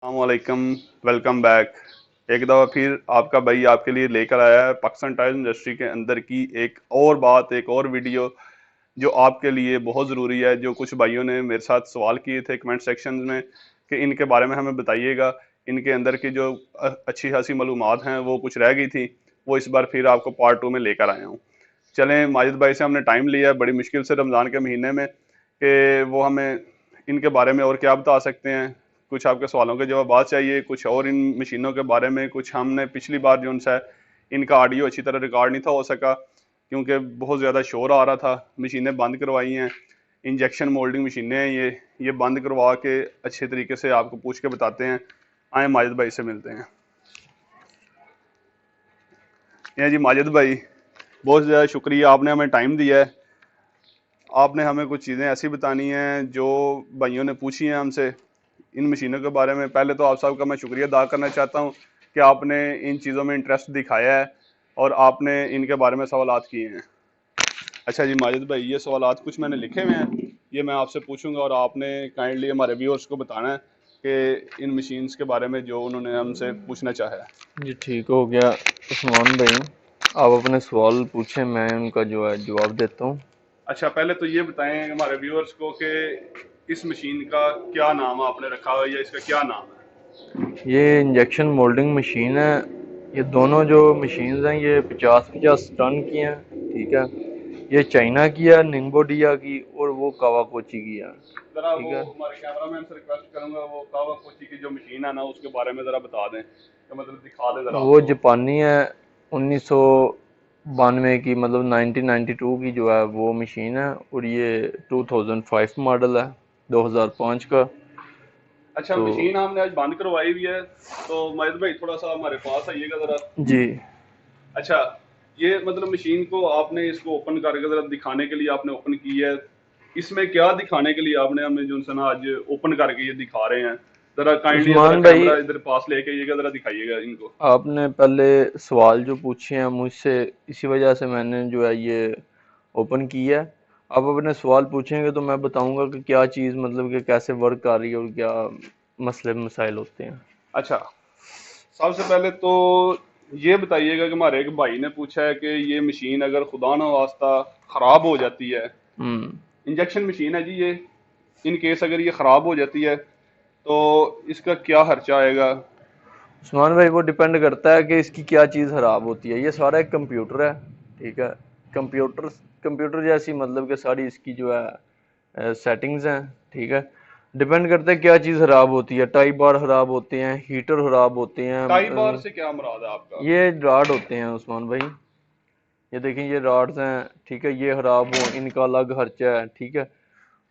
वालेकुम। Welcome back. एक दफ़ा फिर आपका भाई आपके लिए लेकर आया है पाकिस्तान टाइल इंडस्ट्री के अंदर की एक और बात, एक और वीडियो जो आपके लिए बहुत ज़रूरी है। जो कुछ भाइयों ने मेरे साथ सवाल किए थे कमेंट सेक्शन में कि इनके बारे में हमें बताइएगा, इनके अंदर की जो अच्छी खासी मालूमात हैं वो कुछ रह गई थी, वो इस बार फिर आपको पार्ट 2 में लेकर आया हूँ। चलें, माजिद भाई से हमने टाइम लिया है बड़ी मुश्किल से रमज़ान के महीने में कि वो हमें इनके बारे में और क्या बता सकते हैं। कुछ आपके सवालों के जवाब चाहिए, कुछ और इन मशीनों के बारे में। कुछ हमने पिछली बार जो उनसे इनका ऑडियो अच्छी तरह रिकॉर्ड नहीं था हो सका क्योंकि बहुत ज़्यादा शोर आ रहा था। मशीनें बंद करवाई हैं, इंजेक्शन मोल्डिंग मशीनें हैं ये बंद करवा के अच्छे तरीके से आपको पूछ के बताते हैं। आए माजिद भाई से मिलते हैं। ये जी माजिद भाई, बहुत ज़्यादा शुक्रिया, आपने हमें टाइम दिया है। आपने हमें कुछ चीज़ें ऐसी बतानी हैं जो भाइयों ने पूछी हैं हमसे इन मशीनों के बारे में। पहले तो आप सबका मैं शुक्रिया अदा करना चाहता हूँ कि आपने इन चीज़ों में इंटरेस्ट दिखाया है और आपने इनके बारे में सवालात किए हैं। अच्छा जी माजिद भाई, ये सवालात कुछ मैंने लिखे हुए हैं, ये मैं आपसे पूछूंगा और आपने काइंडली हमारे व्यूअर्स को बताना है कि इन मशीन्स के बारे में जो उन्होंने हमसे पूछना चाहा है। जी ठीक हो गया उस्मान भाई। आप अपने सवाल पूछें, मैं उनका जो है जवाब देता हूँ। अच्छा, पहले तो ये बताएं हमारे व्यूअर्स को कि इस मशीन का क्या नाम आपने रखा हुआ है या इसका क्या नाम है। ये इंजेक्शन मोल्डिंग मशीन है। ये दोनों जो मशीन्स हैं ये 50-50 टन की हैं। ठीक है, ये चाइना की है, निंगबोडिया की, और वो कावाकोची की है। जरा ठीक वो है, हमारे कैमरामैन से रिक्वेस्ट करूंगा वो कावाकोची की जो मशीन है ना उसके बारे में जरा बता दें, तो मतलब दिखा दें जरा वो आपको। जापानी है। 1992 की, मतलब 1992 की जो है वो मशीन है, और ये 2005 मॉडल है, 2005 का। अच्छा, तो मशीन हमने आज बंद करवाई हुई है, तो महेश भाई थोड़ा सा हमारे पास आइएगा जरा। जी, अच्छा, ये मतलब मशीन को आपने इसको ओपन करके जरा दिखाने के लिए आपने ओपन की है। इसमें क्या दिखाने के लिए आपने हमें जो है ना आज ओपन करके ये दिखा रहे हैं। जरा काइंडली जरा उस्मान भाई, कैमरा इधर पास लेके आइएगा, जरा दिखाइएगा इनको। आपने पहले सवाल जो पूछे हैं मुझसे, इसी वजह से मैंने जो है ये ओपन की है। आप अपने सवाल पूछेंगे तो मैं बताऊंगा कि क्या चीज़, मतलब कि कैसे वर्क कर रही है और क्या मसले मसाइल होते हैं। अच्छा, सबसे पहले तो ये बताइएगा कि हमारे एक भाई ने पूछा है कि ये मशीन अगर खुदा ना वास्ता खराब हो जाती है, हम्म इंजेक्शन मशीन है जी ये, इन केस अगर ये खराब हो जाती है तो इसका क्या खर्चा आएगा। उस्मान भाई, वो डिपेंड करता है कि इसकी क्या चीज़ खराब होती है। ये सारा एक कंप्यूटर है। ठीक है, कंप्यूटर कंप्यूटर जैसी, मतलब कि सारी इसकी जो है सेटिंग्स हैं। ठीक है, डिपेंड करता है क्या चीज़ खराब होती है। टाइप बार खराब होते हैं, हीटर खराब होते हैं। टाई बार से क्या मुराद है आपका। ये रॉड होते हैं उस्मान भाई। ये देखें, ये रॉड्स हैं। ठीक है, ये खराब हो इनका अलग खर्चा है। ठीक है,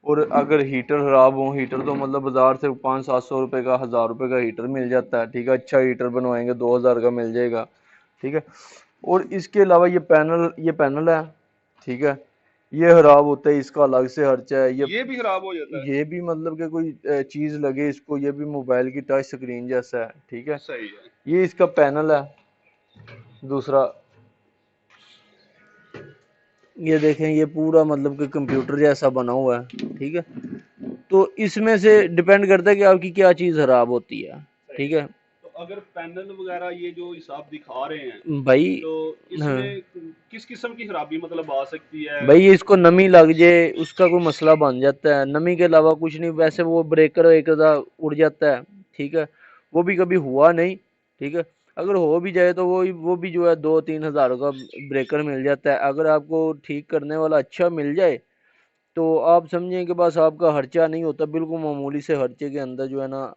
और अगर हीटर खराब हो, हीटर तो मतलब बाजार से 500-700 रुपये का, 1000 रुपये का हीटर मिल जाता है। ठीक है, अच्छा हीटर बनवाएंगे 2000 का मिल जाएगा। ठीक है, और इसके अलावा ये पैनल है। ठीक है, ये खराब होता है, इसका अलग से खर्चा है। ये भी खराब हो जाता है। ये भी मतलब कि कोई चीज़ लगे इसको, ये भी मोबाइल की टच स्क्रीन जैसा है। ठीक है, सही है। ये इसका पैनल है। दूसरा, ये देखें, ये पूरा मतलब कि कंप्यूटर जैसा बना हुआ है। ठीक है, तो इसमें से डिपेंड करता है कि आपकी क्या चीज़ खराब होती है। सही ठीक है। है तो अगर पैनल वगैरह ये जो हिसाब दिखा रहे हैं, भाई। तो हाँ इसमें किस किस्म की खराबी मतलब आ सकती है। भाई, इसको नमी लग जाए उसका कोई मसला बन जाता है। नमी के अलावा कुछ नहीं, वैसे वो ब्रेकर एक आधा उड़ जाता है। ठीक है, वो भी कभी हुआ नहीं। ठीक है, अगर हो भी जाए तो वो भी जो है 2-3 हज़ार का ब्रेकर मिल जाता है। अगर आपको ठीक करने वाला अच्छा मिल जाए तो आप समझें कि बस आपका खर्चा नहीं होता, बिल्कुल मामूली से खर्चे के अंदर जो है ना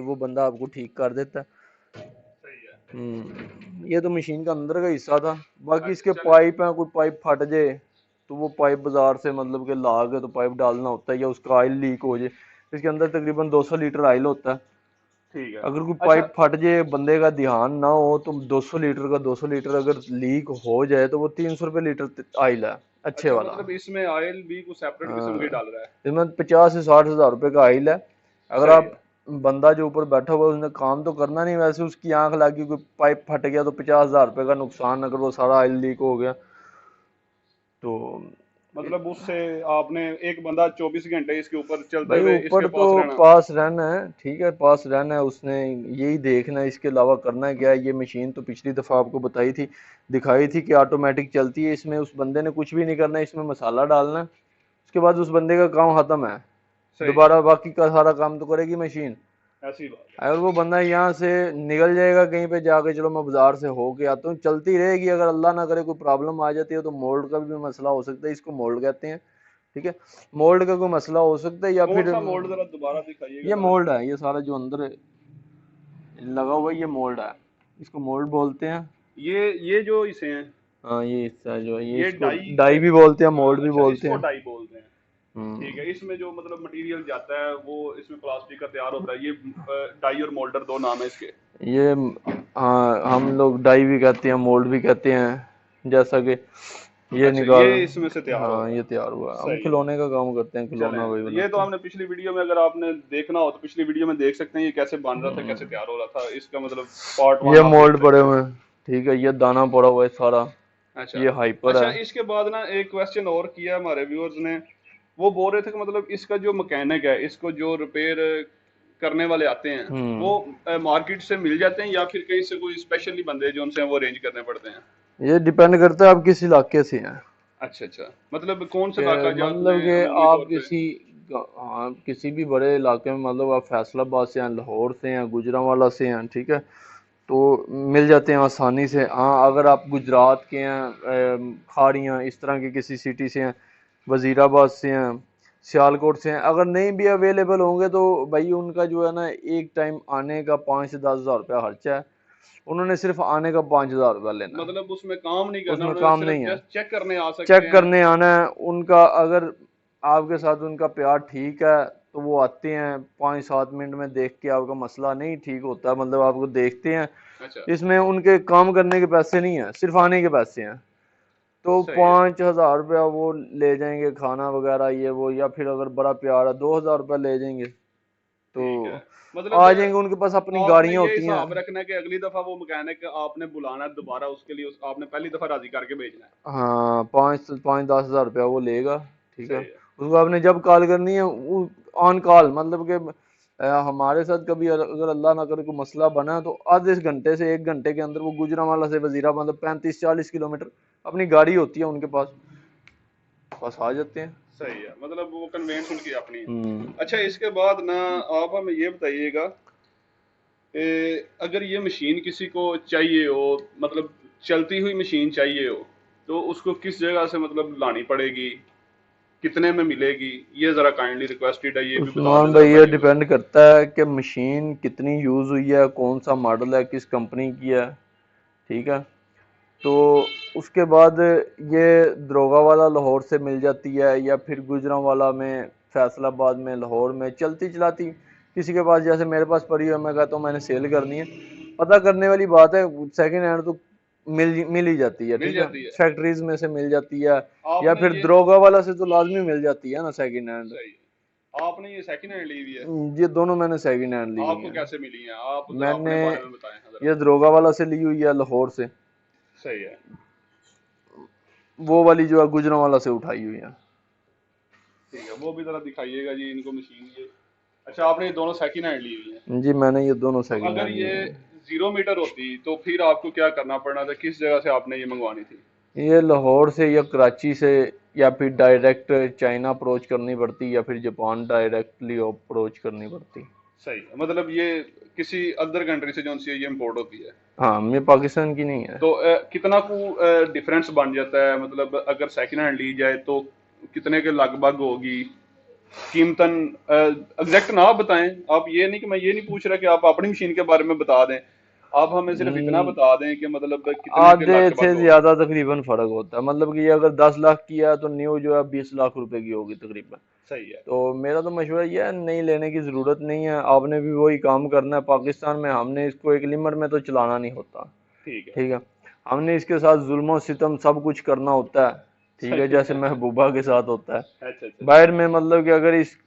वो बंदा आपको ठीक कर देता है। सही है। ये तो मशीन का अंदर का हिस्सा था। बाकी अच्छा इसके चले। पाइप हैं, कोई पाइप फट जाए तो वो पाइप बाजार से मतलब के ला के तो पाइप डालना होता है, या उसका ऑयल लीक हो जाए। इसके अंदर तकरीबन 200 लीटर ऑयल होता है। ठीक है। अगर कोई अच्छा। पाइप फट जाए, बंदे का ध्यान ना हो, तो 200 लीटर का 200 लीटर अगर लीक हो जाए तो वो 300 रुपये लीटर ऑयल है, अच्छे अच्छा, वाला। मतलब इसमें ऑयल भी कुछ सेपरेट किस्म के हाँ, डाल रहा है। इसमें 50 से 60 हज़ार रुपये का ऑयल है। अगर सही आप, है। बंदा जो ऊपर बैठा हुआ है उसने काम तो करना नहीं, वैसे उसकी आंख लगी, कोई पाइप फट गया तो 50 हज़ार रुपये का नुकसान, अगर वो सारा ऑयल लीक हो गया तो। मतलब उससे आपने एक बंदा 24 घंटे इसके ऊपर चलते भाई हुए इसके ऊपर तो पास रहना। पास रहना है, ठीक है, पास रहना है उसने, यही देखना है, इसके अलावा करना क्या है। ये मशीन तो पिछली दफा आपको बताई थी, दिखाई थी कि ऑटोमेटिक चलती है, इसमें उस बंदे ने कुछ भी नहीं करना है, इसमें मसाला डालना है, उसके बाद उस बंदे का काम खत्म है। सही है। दोबारा बाकी का सारा काम तो करेगी मशीन। ऐसी बात है। अगर वो बंदा यहाँ से निकल जाएगा कहीं पे जाके, चलो मैं बाजार से होके आता हूँ, चलती रहेगी, अगर अल्लाह ना करे कोई प्रॉब्लम आ जाती है तो मोल्ड का भी मसला हो सकता है, इसको मोल्ड कहते हैं, ठीक है। मोल्ड का कोई मसला हो सकता है, या कौन फिर सा मोल्ड जरा दोबारा दिखाइएगा ये जरा। मोल्ड है, ये सारा जो अंदर लगा हुआ है ये मोल्ड है, इसको मोल्ड बोलते हैं। ये जो इसे हैं, हाँ ये हिस्सा जो है, ये ये इसको डाई डाई भी बोलते हैं, मोल्ड भी अच्छा बोलते इसको हैं। डाई बोलते हैं। ठीक हम्म। है, इसमें जो मतलब मटेरियल जाता है वो इसमें प्लास्टिक का तैयार होता है, ये डाई और मोल्डर दो नाम है इसके। ये हाँ, हम लोग डाई भी कहते हैं, मोल्ड भी कहते हैं, जैसा कि ये अच्छा निकाल। ये इसमें से तैयार हो हाँ रहा ये है। तैयार हुआ, हम सही है। खिलौने का काम करते हैं, खिलौना वही चलें, ये तो बनाते हैं। आपने पिछली वीडियो में, अगर आपने देखना हो तो पिछली वीडियो में देख सकते हैं ये कैसे बन रहा था, कैसे तैयार हो रहा था, इसका मतलब पार्ट वन ये आप देख मोल्ड पड़े सकते हैं। हुए हैं, ठीक है, ये दाना पड़ा हुआ है सारा, अच्छा। ये हाइपर अच्छा है। इसके बाद ना एक क्वेश्चन और किया हमारे व्यूअर्स ने, वो बोल रहे थे कि मतलब इसका जो मैकेनिक है, इसको जो रिपेयर करने वाले आते हैं, वो हम्म। मार्केट से मिल जाते हैं या फिर कहीं से कोई स्पेशली बंदे जो उनसे वो अरेंज करने पड़ते हैं? ये डिपेंड करता है आप किस इलाके से हैं, अच्छा अच्छा, मतलब कौन सा कि इलाका जो मतलब आपने कि अमूमी आप तौर पे? किसी, हाँ किसी भी बड़े इलाके में, मतलब आप फैसलाबाद से हैं, लाहौर से हैं, गुजरांवाला से हैं, ठीक है, तो मिल जाते हैं आसानी से। हाँ अगर आप गुजरात के हैं, खाड़ियाँ इस तरह के किसी सिटी से हैं, वजीराबाद से हैं, सियालकोट से हैं, अगर नहीं भी अवेलेबल होंगे तो भाई उनका जो है ना, एक टाइम आने का 5 से 10 हज़ार रुपया खर्चा है, उन्होंने सिर्फ आने का 5 हज़ार रुपया लेना है, मतलब उसमें काम नहीं करना, उसमें उन्होंने काम सिर्फ नहीं है, जस्ट चेक करने आ सकते चेक हैं। करने आना है उनका। अगर आपके साथ उनका प्यार ठीक है तो वो आते हैं, 5-7 मिनट में देख के, आपका मसला नहीं ठीक होता मतलब आपको देखते हैं, अच्छा। इसमें उनके काम करने के पैसे नहीं है, सिर्फ आने के पैसे हैं। तो सही है। 5 हज़ार रुपया वो ले जाएंगे, खाना वगैरह ये वो, या फिर अगर बड़ा प्यार है 2 हज़ार रुपया ले जाएंगे, तो ठीक है। मतलब आ जाएंगे, उनके पास अपनी आपने गाड़ियां ये होती हैं। हिसाब रखना है कि अगली दफा वो मैकेनिक आपने बुलाना है दोबारा, उसके लिए आपने पहली दफा राजी करके भेजना है। हाँ 5-10 हज़ार रुपया वो लेगा, ठीक है। सही है। उसको आपने जब कॉल करनी है वो ऑन कॉल, मतलब कि हमारे साथ कभी अगर अल्लाह ना करे कोई मसला बना तो आधे घंटे से 1 घंटे के अंदर वो गुजरांवाला से वजीरा, मतलब 35-40 किलोमीटर, अपनी गाड़ी होती है उनके पास, बस आ जाते हैं। सही है, मतलब वो कन्वेंस उनकी अपनी है। हम्म। अच्छा इसके बाद ना आप हमें ये बताइएगा अगर ये मशीन किसी को चाहिए हो, मतलब चलती हुई मशीन चाहिए हो, तो उसको किस जगह से मतलब लानी पड़ेगी, कितने में मिलेगी? ये जरा काइंडली रिक्वेस्टेड है, ये भी बता दें उस्मान जरा भाई ये भाइयों को। डिपेंड करता है कि मशीन कितनी यूज़ हुई है, कौन सा मॉडल है, किस कंपनी की है, ठीक है। तो उसके बाद ये दरोगा वाला लाहौर से मिल जाती है, या फिर गुजरांवाला में, फैसलाबाद में, लाहौर में चलती चलाती किसी के पास, जैसे मेरे पास पड़ी है, मैं कहता हूँ मैंने सेल करनी है, पता करने वाली बात है, सेकंड हैंड तो मिल ही जाती है, मिल ठीक है, जाती है। फैक्ट्रीज में से मिल जाती है, या आपने फिर ये दरोगा वाला से तो लाजमी मिल जाती है ना सेकंड हैंड। सही है, आपने ये सेकंड हैंड ली हुई है? ये दोनों मैंने सेकंड हैंड ली हुई आपको हैं। कैसे मिली हैं? आप जरा मैंने अपने बारे में बताएं हाँ, जरा। ये दरोगा वाला से ली हुई है, लाहौर से। सही है। वो वाली जो है गुजरांवाला से उठाई हुई है। ठीक है, वो भी जरा दिखाइएगा जी इनको मशीन ये। अच्छा आपने ये दोनों सेकंड हैंड ली हुई हैं। जी मैंने ये दोनों तो सेकंड अगर हैंड ली ये हुई है। 0 मीटर होती तो फिर आपको क्या करना पड़ना था, किस जगह से आपने ये मंगवानी थी? ये लाहौर से या कराची से, या फिर डायरेक्ट चाइना अप्रोच करनी पड़ती, या फिर जापान डायरेक्टली अप्रोच करनी पड़ती। सही है, मतलब ये किसी अदर कंट्री से जो उनसे ये इम्पोर्ट होती है। हाँ ये पाकिस्तान की नहीं है। तो कितना को डिफरेंस बन जाता है, मतलब अगर सेकंड हैंड ली जाए तो कितने के लगभग होगी कीमतन? एग्जैक्ट ना आप बताएं, आप ये नहीं कि मैं ये नहीं पूछ रहा कि आप अपनी मशीन के बारे में बता दें, आप हमें सिर्फ इतना हम्म, बता दें कि मतलब कितने के आधे से लगभग होगी। ज्यादा तकरीबन फर्क होता है, मतलब कि ये अगर 10 लाख की है तो न्यू जो है 20 लाख रुपए की होगी तकरीबन। सही है। तो मेरा तो मशवरा ये है, नहीं लेने की जरूरत नहीं है, आपने भी वही काम करना है, पाकिस्तान में हमने इसको एक लिमिट में तो चलाना नहीं होता, ठीक है। ठीक है। हमने इसके साथ जुल्म सितम सब कुछ करना होता है, ठीक है, सही जैसे है। महबूबा के साथ होता है। अच्छा अच्छा अच्छा। बाहर में मतलब कि अगर इस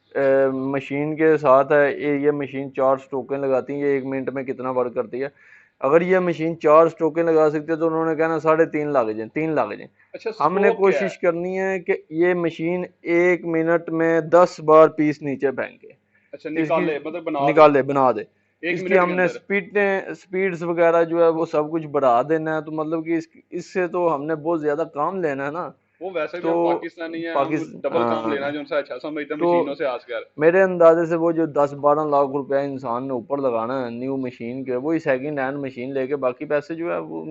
मशीन के साथ है, ये मशीन 4 स्ट्रोकें लगाती है, ये 1 मिनट में कितना वर्क करती है, अगर ये मशीन 4 स्ट्रोकें लगा सकती है तो उन्होंने कहना 3.5 लाख जाए, 3 लाख जाए। अच्छा, हमने स्कोप क्या कोशिश है? करनी है कि ये मशीन 1 मिनट में 10 बार पीस नीचे फेंके, अच्छा, इसकी निकाले मतलब बना दे निकाले बना दे। 1 मिनट इसकी के हमने अंदर? स्पीड्स वगैरह जो है वो सब कुछ बढ़ा देना है, तो मतलब कि इससे तो हमने बहुत ज्यादा काम लेना है ना। वो वैसे भी तो हम पाकिस्तानी हैं, हम डबल काम लेना हाँ, जो उनसे अच्छा समझते हैं तो मशीनों से आजकल। मेरे अंदाजे से वो जो 10-12 लाख रुपया इंसान ने ऊपर लगाना है न्यू मशीन के, वो ही सेकंड हैंड मशीन लेके बाकी पैसे जो है वो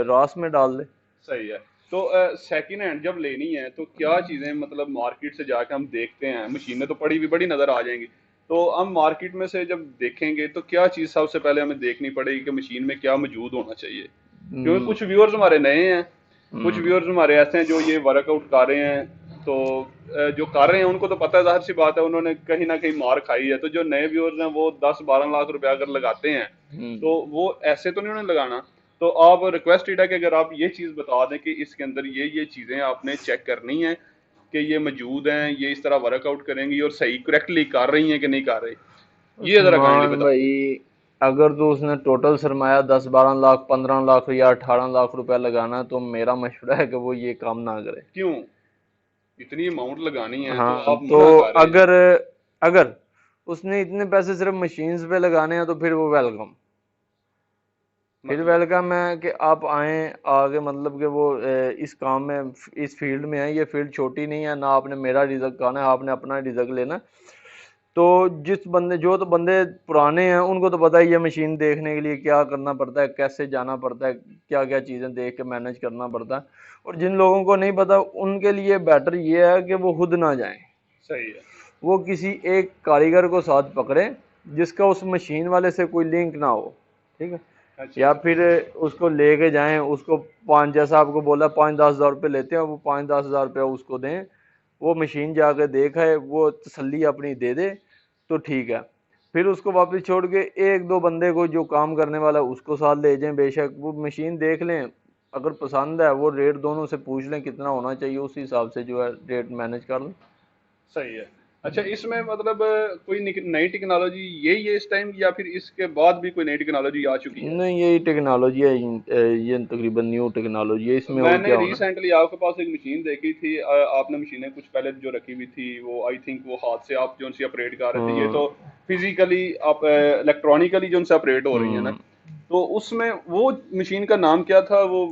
रास में डाल दे। सही है। तो सेकंड हैंड जब लेनी है तो क्या चीजें मतलब मार्केट से जाके हम देखते हैं, मशीनें तो पड़ी हुई बड़ी नजर आ जाएंगी, तो हम मार्केट में से जब देखेंगे तो क्या चीज सबसे पहले हमें देखनी पड़ेगी कि मशीन में क्या मौजूद होना चाहिए? क्योंकि हम्म, कुछ व्यूअर्स हमारे नए हैं, कुछ हम्म, व्यूअर्स हमारे ऐसे हैं जो ये वर्कआउट कर रहे हैं, तो जो कर रहे हैं उनको तो पता है, जाहिर सी बात है उन्होंने कहीं ना कहीं मार खाई है। तो जो नए व्यूअर्स हैं वो 10-12 लाख रुपया अगर लगाते हैं हम्म। तो वो ऐसे तो नहीं उन्होंने लगाना। तो आप रिक्वेस्टेड है कि अगर आप ये चीज़ बता दें कि इसके अंदर ये चीज़ें आपने चेक करनी है कि ये मौजूद हैं, ये इस तरह वर्कआउट करेंगी और सही करेक्टली कर रही हैं कि नहीं कर रही, ये ज़रा काइंडली उस्मान बता दें। भाई, अगर तो उसने टोटल सरमाया 10-12 लाख 15 लाख या 18 लाख रुपया लगाना है, तो मेरा मशवरा है कि वो ये काम ना करे। क्यों? इतनी अमाउंट लगानी है तो हाँ, आप तो मना कर रहे हैं? अगर अगर उसने इतने पैसे सिर्फ मशीन्स पे लगाने हैं तो फिर वो वेलकम, फिर मतलब वेलकम है कि आप आए आगे, मतलब कि वो इस काम में इस फील्ड में है। ये फील्ड छोटी नहीं है ना, आपने मेरा रिजल्ट खाना है, आपने अपना रिजल्ट लेना। तो जिस बंदे जो तो बंदे पुराने हैं उनको तो पता ही है मशीन देखने के लिए क्या करना पड़ता है, कैसे जाना पड़ता है, क्या क्या चीज़ें देख के मैनेज करना पड़ता है। और जिन लोगों को नहीं पता उनके लिए बेटर ये है कि वो खुद ना जाएं, सही है। वो किसी एक कारीगर को साथ पकड़े जिसका उस मशीन वाले से कोई लिंक ना हो, ठीक है। अच्छा, या फिर उसको लेके जाएं, उसको पाँच, जैसा आपको बोला 5-10 हज़ार रुपये लेते हैं, वो 5-10 हज़ार रुपया उसको दें, वो मशीन जाके देखे, वो तसल्ली अपनी दे दे, तो ठीक है। फिर उसको वापस छोड़ के एक दो बंदे को जो काम करने वाला है उसको साथ ले जाएं, बेशक वो मशीन देख लें, अगर पसंद है वो रेट दोनों से पूछ लें कितना होना चाहिए, उस हिसाब से जो है रेट मैनेज कर लें। सही है। अच्छा, इसमें मतलब कोई नई टेक्नोलॉजी यही है इस टाइम, या फिर इसके बाद भी कोई नई टेक्नोलॉजी आ चुकी है? नहीं, यही टेक्नोलॉजी है, ये तकरीबन न्यू टेक्नोलॉजी है, इसमें और मैंने क्या होना। रिसेंटली आपके पास एक मशीन देखी थी, आपने मशीनें कुछ पहले जो रखी हुई थी वो आई थिंक वो हाथ से आप जो उनसे ऑपरेट कर रहे थे, ये तो हाँ। फिजिकली आप इलेक्ट्रॉनिकली जो उनसे ऑपरेट हो रही है ना। हम्म। तो उसमें वो मशीन का नाम क्या था, वो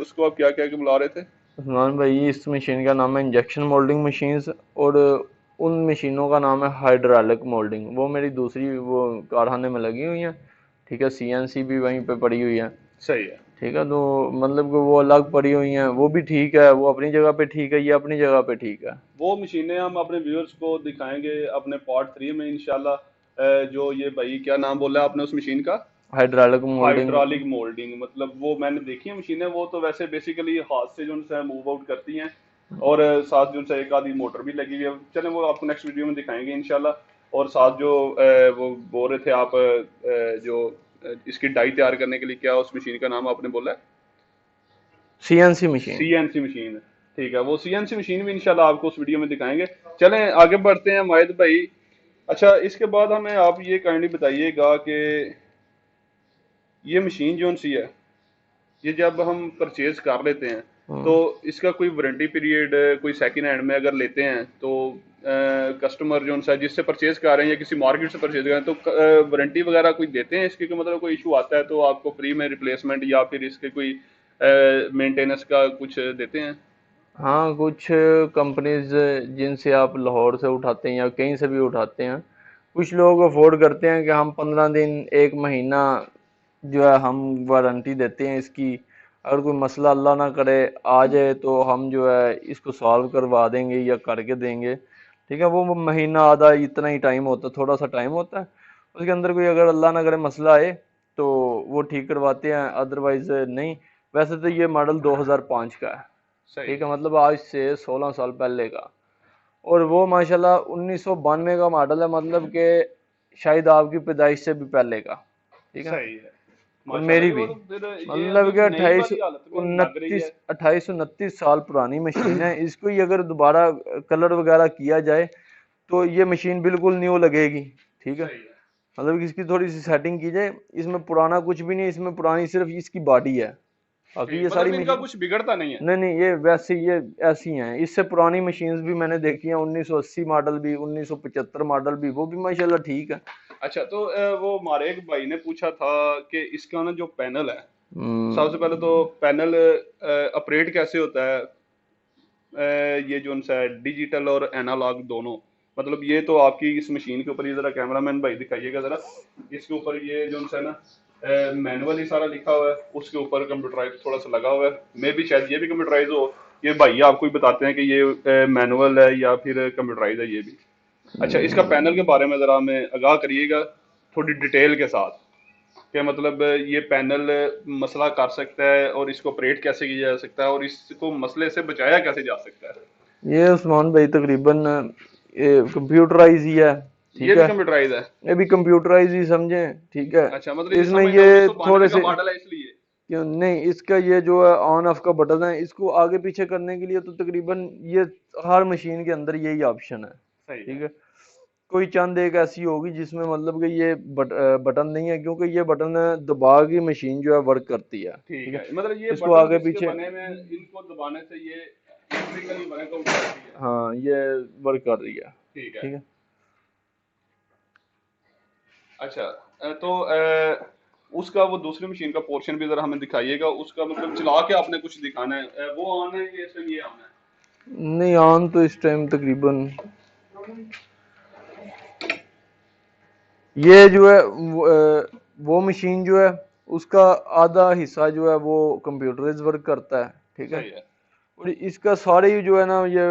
उसको आप क्या क्या के बुला रहे थे? उस्मान भाई, इस मशीन का नाम है इंजेक्शन मोल्डिंग मशीन्स, और उन मशीनों का नाम है हाइड्रोलिक मोल्डिंग। वो मेरी दूसरी वो कारखाने में लगी हुई हैं, ठीक है। सीएनसी भी वहीं पे पड़ी हुई है, सही है। ठीक है। तो मतलब कि वो अलग पड़ी हुई हैं, वो भी ठीक है, वो अपनी जगह पे ठीक है, ये अपनी जगह पे ठीक है। वो मशीनें हम अपने व्यूअर्स को दिखाएंगे अपने पार्ट 3 में इंशाल्लाह। जो ये भाई क्या नाम बोला आपने उस मशीन का? Hydraulic moulding. हाइड्रोलिक मोल्डिंग, मतलब वो मैंने देखी है मशीनें, वो तो वैसे बेसिकली हाथ से जो उनसे मूव आउट करती हैं, और साथ जो उनसे एक आधी मोटर भी लगी हुई है। चलें वो आपको नेक्स्ट वीडियो में दिखाएंगे इंशाल्लाह। और साथ जो वो बोल रहे थे आप, जो इसकी डाई तैयार करने के लिए क्या उस मशीन का नाम आपने बोला है? CNC machine. CNC machine. ठीक है, वो सीएनसी मशीन भी इंशाल्लाह आपको उस वीडियो में दिखाएंगे। चलें आगे बढ़ते हैं माहिद भाई। अच्छा, इसके बाद हमें आप ये काइंडली बताइएगा कि ये मशीन जो सी है, ये जब हम परचेज कर लेते हैं तो हम्म। इसका कोई वारंटी पीरियड, कोई सेकंड हैंड में अगर लेते हैं तो कस्टमर जो सा जिससे परचेज कर रहे हैं या किसी मार्केट से परचेज कर रहे हैं, तो वारंटी वगैरह कोई देते हैं इसकी, कि मतलब कोई इशू आता है तो आपको फ्री में रिप्लेसमेंट या फिर इसके कोई मेंटेनेंस का कुछ देते हैं? हाँ, कुछ कंपनीज जिनसे आप लाहौर से उठाते हैं या कहीं से भी उठाते हैं, कुछ लोग अफोर्ड करते हैं कि हम 15 दिन, 1 महीना जो है हम वारंटी देते हैं इसकी। अगर कोई मसला अल्लाह ना करे आ जाए तो हम जो है इसको सॉल्व करवा देंगे या करके देंगे, ठीक है। वो महीना आधा इतना ही टाइम होता है, थोड़ा सा टाइम होता है। उसके अंदर कोई अगर अल्लाह ना करे मसला आए तो वो ठीक करवाते हैं, अदरवाइज नहीं। वैसे तो ये मॉडल 2005 का है, सही ठीक है। है, मतलब आज से 16 साल पहले का। और वो माशाल्लाह 1992 का मॉडल है, मतलब कि शायद आपकी पैदाइश से भी पहले का, ठीक है। सही है। और माशाल्लाह मेरी जी, वो भी, तो फिर ये मतलब अभी कि नई अट्ठाईस वाली हालत में लग रही है। उनतीस 28-29 साल पुरानी मशीन है। इसको ही अगर दोबारा कलर वगैरह किया जाए तो ये मशीन बिल्कुल न्यू लगेगी, ठीक है। सही है। मतलब कि इसकी थोड़ी सी सेटिंग की जाए। इसमें पुराना कुछ भी नहीं है, इसमें पुरानी सिर्फ इसकी बॉडी है। बाकी ठीक, ये सारी मतलब इनका मशीन, कुछ बिगड़ता नहीं है। नहीं नहीं, ये वैसे ये ऐसी हैं। इससे पुरानी मशीन्स भी मैंने देखी हैं, 1980 मॉडल भी, 1975 मॉडल भी, वो भी माशाल्लाह ठीक है। अच्छा, तो वो हमारे एक भाई ने पूछा था कि इसका ना जो पैनल है, सबसे पहले तो हम्म, पैनल ऑपरेट कैसे होता है, ये जो सा है डिजिटल और एनालॉग दोनों, मतलब ये तो आपकी इस मशीन के ऊपर, ये जरा कैमरामैन भाई दिखाइएगा जरा, इसके ऊपर ये जो सा है ना मैनुअल ही सारा लिखा हुआ है, उसके ऊपर कंप्यूटराइज थोड़ा सा लगा हुआ है, मे भी शायद ये भी कंप्यूटराइज हो। ये भाई आपको ही बताते हैं कि ये मैनुअल है या फिर कंप्यूटराइज है ये भी। अच्छा, इसका पैनल के बारे में जरा हमें आगाह करिएगा थोड़ी डिटेल के साथ, कि मतलब ये पैनल मसला कर सकता है और इसको ऑपरेट कैसे किया जा सकता है और इसको मसले से बचाया कैसे जा सकता है। ये उस्मान भाई तकरीबन ये कंप्यूटराइज ही है, ये ठीक भी है। कंप्यूटराइज है। ये भी कंप्यूटराइज ही समझे, ठीक है। अच्छा, मतलब ये इसमें समझ लो ये 1992 थोड़े का से, मॉडल है इसलिए। क्यों नहीं, इसका ये जो है ऑन ऑफ का बटन है, इसको आगे पीछे करने के लिए तो तकरीबन ये हर मशीन के अंदर यही ऑप्शन है, सही ठीक है। है। कोई चंद एक ऐसी होगी जिसमें मतलब कि ये बटन नहीं है, क्योंकि ये बटन दबा के मशीन जो है वर्क करती है, ठीक ठीक है। है, मतलब ये इसको बटन आगे जिसके पीछे, बने हुए हैं इनको दबाने से ये इलेक्ट्रिकली बने तो उठाती है। हाँ ये वर्क कर रही है, ठीक है। ठीक है। अच्छा, तो उसका वो दूसरी मशीन का पोर्शन भी जरा हमें दिखाइएगा, उसका मतलब चला के आपने कुछ दिखाना है, वो ऑन है ये इसमें, ये ऑन है। नहीं, ऑन तो इस टाइम तकरीबन ये जो है वो मशीन जो है उसका आधा हिस्सा जो है वो कंप्यूटराइज वर्क करता है, ठीक है। सही है। और इसका सारे ही जो है ना ये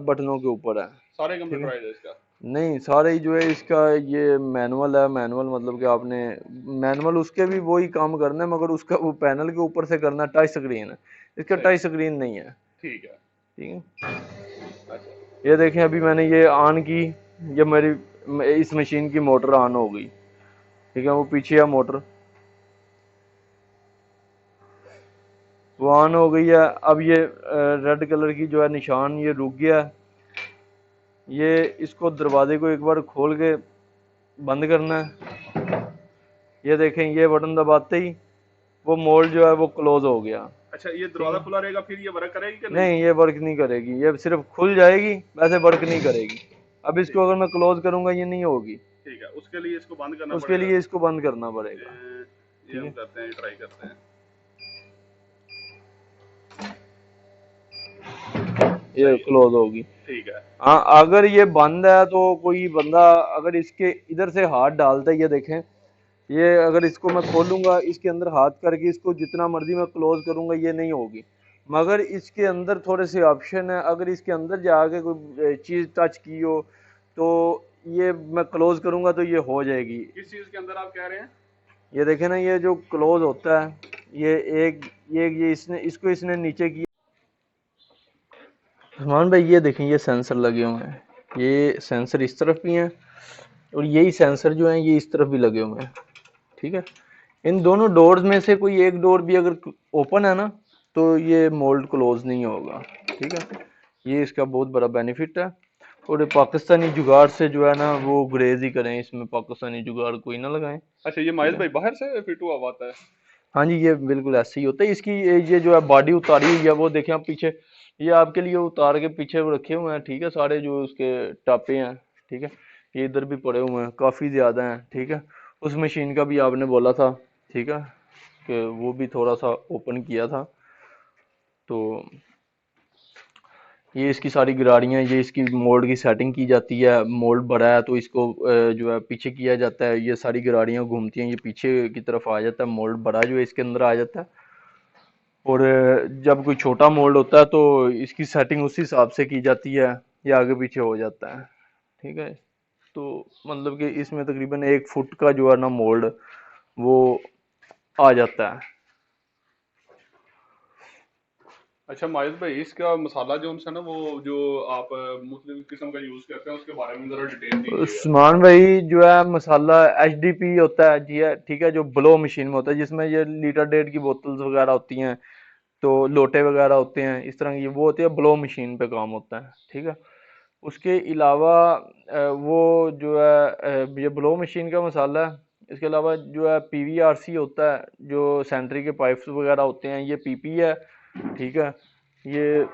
बटनों के ऊपर है, सारे ठीक है। कंप्यूटराइज है इसका। नहीं, सारे ही जो है इसका ये मैनुअल है। मैनुअल मतलब कि आपने मैनुअल उसके भी वही काम करना है, मगर उसका वो पैनल के ऊपर से करना है। टच स्क्रीन है इसका, सही टच है। स्क्रीन नहीं है, ठीक है। ठीक है। अच्छा। ये देखें, अभी मैंने ये ऑन की, ये मेरी इस मशीन की मोटर ऑन हो गई, ठीक है। वो पीछे है मोटर, वो ऑन हो गई है। अब ये रेड कलर की जो है निशान ये रुक गया है। ये इसको दरवाजे को एक बार खोल के बंद करना है। ये देखें, ये बटन दबाते ही वो मोल्ड जो है वो क्लोज हो गया, अच्छा, ये ठीक दरवाजा है। खुला रहेगा फिर ये वर्क करेगी कि नहीं? नहीं, ये वर्क नहीं करेगी, ये सिर्फ खुल जाएगी, वैसे वर्क नहीं करेगी। अब इसको ठीक है। अगर मैं क्लोज करूंगा ये नहीं होगी, ठीक है, उसके लिए इसको बंद करना उसके पड़ेगा। लिए इसको बंद करना पड़ेगा, ये ठीक हम है। करते हैं, ट्राई करते हैं। ये सही है। क्लोज होगी। ठीक है। हाँ, अगर ये बंद है तो कोई बंदा अगर इसके इधर से हाथ डालता है, ये देखें, ये अगर इसको मैं खोलूंगा, इसके अंदर हाथ करके इसको जितना मर्जी मैं क्लोज करूंगा ये नहीं होगी। मगर इसके अंदर थोड़े से ऑप्शन है, अगर इसके अंदर जाके कोई चीज टच की हो तो ये मैं क्लोज करूंगा तो ये हो जाएगी। किस चीज के अंदर आप कह रहे हैं? ये देखे ना, ये जो क्लोज होता है, ये एक ये इसने इसको इसने नीचे किया। सलमान भाई ये देखें, ये सेंसर लगे हुए हैं, ये सेंसर इस तरफ भी हैं और यही सेंसर जो हैं ये इस तरफ भी लगे हुए हैं, ठीक है। इन दोनों डोर्स में से कोई एक डोर भी अगर ओपन है ना तो ये मोल्ड क्लोज नहीं होगा, ठीक है। ये इसका बहुत बड़ा बेनिफिट है। और ये पाकिस्तानी जुगाड़ से जो है ना वो गुरेज ही करें, इसमें पाकिस्तानी जुगाड़ कोई ना लगाएं, अच्छा, ये ठीक माहिर है। भाई बाहर से फिट हुआ हुआ आता है? हाँ जी, ये बिल्कुल ऐसे ही होता है। इसकी ये जो है बॉडी उतारी हुई है, वो देखें आप पीछे, ये आपके लिए उतार के पीछे वो रखे हुए हैं, ठीक है। सारे जो उसके टापे हैं, ठीक है, ये इधर भी पड़े हुए हैं, काफ़ी ज़्यादा हैं, ठीक है। उस मशीन का भी आपने बोला था, ठीक है, कि वो भी थोड़ा सा ओपन किया था। तो ये इसकी सारी गिरारियाँ, ये इसकी मोल्ड की सेटिंग की जाती है। मोल्ड बड़ा है तो इसको जो है पीछे किया जाता है, ये सारी गिरारियाँ घूमती हैं, ये पीछे की तरफ आ जाता है, मोल्ड बड़ा जो है इसके अंदर आ जाता है। और जब कोई छोटा मोल्ड होता है तो इसकी सेटिंग उसी हिसाब से की जाती है, ये आगे पीछे हो जाता है, ठीक है। तो मतलब कि इसमें तकरीबन 1 फुट का जो है ना मोल्ड वो आ जाता है। अच्छा माहिर भाई, इसका मसाला जो है ना वो जो आप मुख्तलिफ किस्म का यूज करते हैं उसके बारे में जरा डिटेल दीजिएगा। उस्मान भाई जो है मसाला एचडीपी होता है जी, है ठीक है, जो ब्लो मशीन में होता है, जिसमें ये लीटर डेढ़ की बोतल्स वगैरह होती हैं, तो लोटे वगैरह होते हैं इस तरह की, वो होती है ब्लो मशीन पे काम होता है, ठीक है। उसके अलावा वो जो है ये ब्लो मशीन का मसाला है। इसके अलावा जो है PVRC होता है, जो सेंट्री के पाइप्स वगैरह होते हैं, ये PP है, ठीक है, ये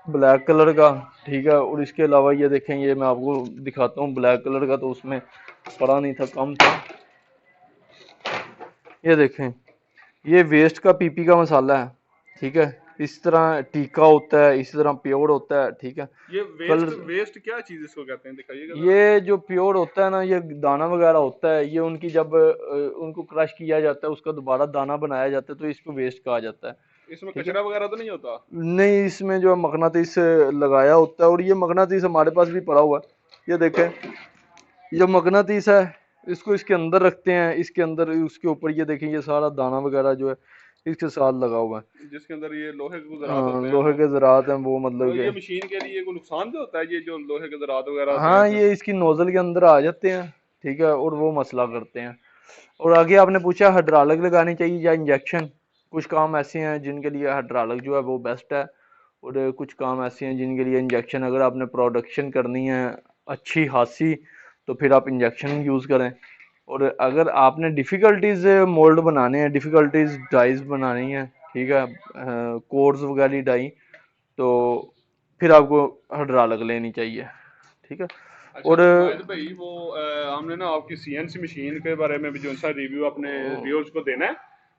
ब्लैक कलर का, ठीक है। और इसके अलावा ये देखें, ये मैं आपको दिखाता हूँ ब्लैक कलर का, तो उसमें पड़ा नहीं था, कम था। ये देखें, ये वेस्ट का PP का मसाला है, ठीक है। इस तरह टीका होता है, इस तरह प्योर होता है, ठीक है। ये वेस्ट कलर, वेस्ट क्या चीज इसको कहते हैं, दिखाइएगा जरा। ये जो प्योर होता है ना, ये दाना वगैरह होता है, ये उनकी जब उनको क्रश किया जाता है, उसका दोबारा दाना बनाया जाता है, तो इसको वेस्ट कहा जाता है, इसमें ठीक है। कचरा वगैरह तो नहीं होता? नहीं, इसमें जो है मगनातीस लगाया होता है, और ये मगनातीस हमारे पास भी पड़ा हुआ है। ये देखें, ये मगनातीस है, इसको इसके अंदर रखते हैं, इसके अंदर उसके ऊपर ये देखें, ये सारा दाना वगैरह जो है इसके साथ लगा हुआ है। जिसके अंदर ये लोहे के ज़रात होते हैं लोहे वो। के ज़रात हैं वो, तो मतलब ये के, मशीन के लिए कोई नुकसान भी होता है, ये जो लोहे के ज़रात वगैरह होते हैं हाँ, इसमें? ये इसकी नोजल के अंदर आ जाते हैं, ठीक है, और वो मसला करते हैं। और आगे आपने पूछा हाइड्रोलिक लगानी चाहिए या इंजेक्शन। कुछ काम ऐसे हैं जिनके लिए हाइड्रोलिक जो है वो बेस्ट है, और कुछ काम ऐसे हैं जिनके लिए इंजेक्शन। अगर आपने प्रोडक्शन करनी है अच्छी खासी, तो फिर आप इंजेक्शन यूज़ करें। और अगर आपने डिफ़िकल्टीज मोल्ड बनाने हैं, डिफ़िकल्टीज डाइज बनानी है, ठीक है, कोर्स वगैरह डाई, तो फिर आपको हाइड्रोलिक लेनी चाहिए, ठीक है। अच्छा और माहिद भाई, वो हमने ना आपकी CNC मशीन के बारे में भी जो सा रिव्यू अपने व्यूअर्स को देना है,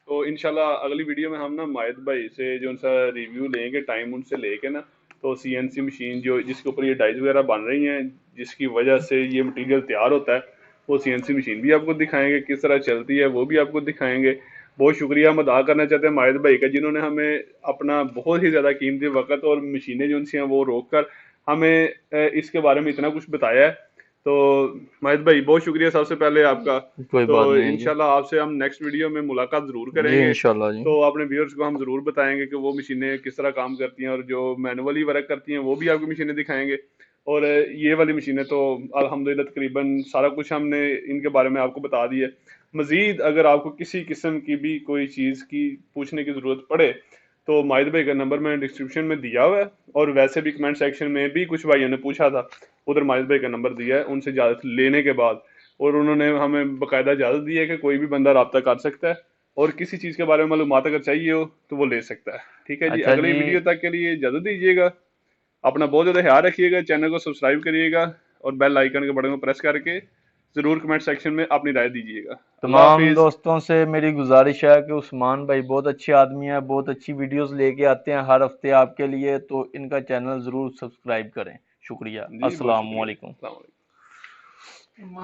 तो इंशाल्लाह अगली वीडियो में हम ना माहिद भाई से जो सा रिव्यू लेंगे, टाइम उनसे लेके ना, तो CNC मशीन जो जिसके ऊपर ये डाइज वगैरह बन रही हैं, जिसकी वजह से ये मटेरियल तैयार होता है, वो CNC मशीन भी आपको दिखाएंगे, किस तरह चलती है वो भी आपको दिखाएंगे। बहुत शुक्रिया हम अदा करना चाहते हैं माहिद भाई का, जिन्होंने हमें अपना बहुत ही ज़्यादा कीमती वक्त और मशीनें जो उनसे हैं वो रोक कर हमें इसके बारे में इतना कुछ बताया है। तो माहिद भाई बहुत शुक्रिया सबसे पहले आपका। कोई तो बात नहीं जी। इंशाल्लाह आपसे हम नेक्स्ट वीडियो में मुलाकात ज़रूर जी करेंगे। इंशाल्लाह जी। तो अपने व्यूअर्स को हम ज़रूर बताएंगे कि वो मशीनें किस तरह काम करती हैं, और जो मैनुअली वर्क करती हैं वो भी आपकी मशीनें दिखाएंगे। और ये वाली मशीनें तो अल्हम्दुलिल्लाह तकरीबन सारा कुछ हमने इनके बारे में आपको बता दिया। मज़ीद अगर आपको किसी किस्म की भी कोई चीज़ की पूछने की ज़रूरत पड़े, तो माहिद भाई का नंबर मैंने डिस्क्रिप्शन में दिया हुआ है, और वैसे भी कमेंट सेक्शन में भी कुछ भाइयों ने पूछा था, उधर माहिद भाई का नंबर दिया है उनसे इजाज़त लेने के बाद। और उन्होंने हमें बाकायदा इजाज़त दी है कि कोई भी बंदा रब्ता कर सकता है, और किसी चीज़ के बारे में मालूमात अगर चाहिए हो तो वो ले सकता है। ठीक है जी, अच्छा अगली जी। वीडियो तक के लिए इजाज़त दीजिएगा। अपना बहुत ज़्यादा ख्याल रखिएगा, चैनल को सब्सक्राइब करिएगा, और बेल आइकन के बटन को प्रेस करके ज़रूर कमेंट सेक्शन में अपनी राय दीजिएगा। अल्लाह तमाम हाफिज़। दोस्तों से मेरी गुजारिश है कि उस्मान भाई बहुत अच्छे आदमी हैं, बहुत अच्छी वीडियोस लेके आते हैं हर हफ्ते आपके लिए, तो इनका चैनल ज़रूर सब्सक्राइब करें। शुक्रिया। जी बहुत अस्सलाम शुक्रिया। वालेकुम। अस्सलाम वालेकुम।